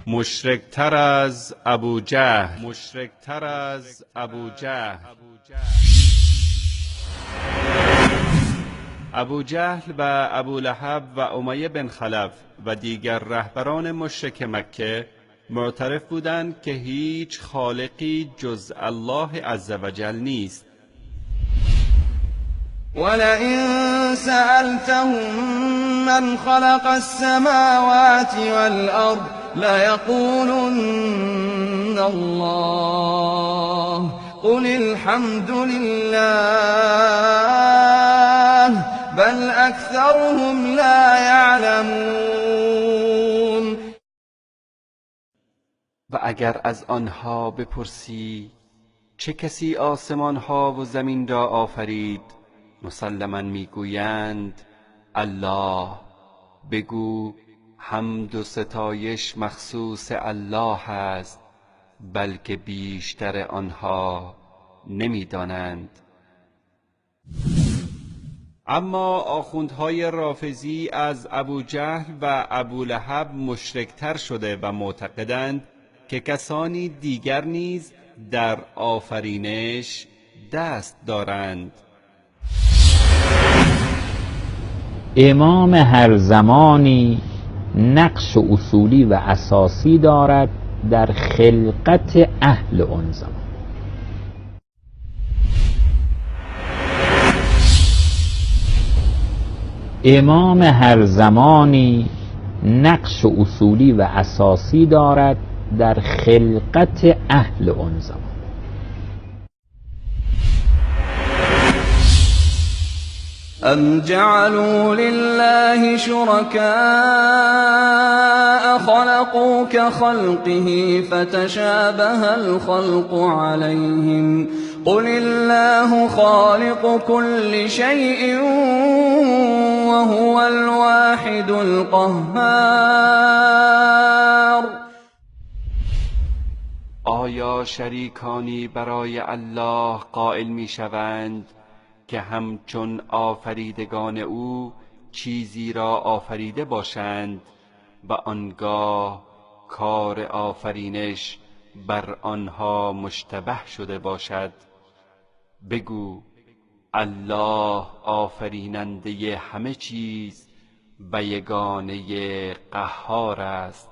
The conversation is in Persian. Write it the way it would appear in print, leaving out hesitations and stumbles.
مشرکتر از ابوجهل، مشرکتر از ابوجهل. ابوجهل و ابولهب و امیه بن خلف و دیگر رهبران مشرک مکه معترف بودند که هیچ خالقی جز الله عزوجل نیست. ولئن سألتهم من خلق السماوات والأرض ليقولن الله قل الحمد لله بل أكثرهم لا يعلمون. و اگر از آنها بپرسی چه کسی آسمان ها و زمین را آفرید، مسلماً میگویند الله. بگو حمد و ستایش مخصوص الله است، بلکه بیشتر آنها نمیدانند. اما آخوندهای رافضی از ابوجهل و ابولهب مشرکتر شده و معتقدند که کسانی دیگر نیز در آفرینش دست دارند. امام هر زمانی نقش اصولی و اساسی دارد در خلقت اهل آن زمان. امام هر زمانی نقش اصولی و اساسی دارد در خلقت اهل آن زمان. أم جعلوا لله شركاء خلقوا كخلقه فتشابه الخلق عليهم قل الله خالق كل شيء وهو الواحد القهار. آیا شریکانی برای الله قائل می شوند که همچون آفریدگان او چیزی را آفریده باشند و آنگاه کار آفرینش بر آنها مشتبه شده باشد؟ بگو الله آفریننده همه چیز و یگانه قهار است.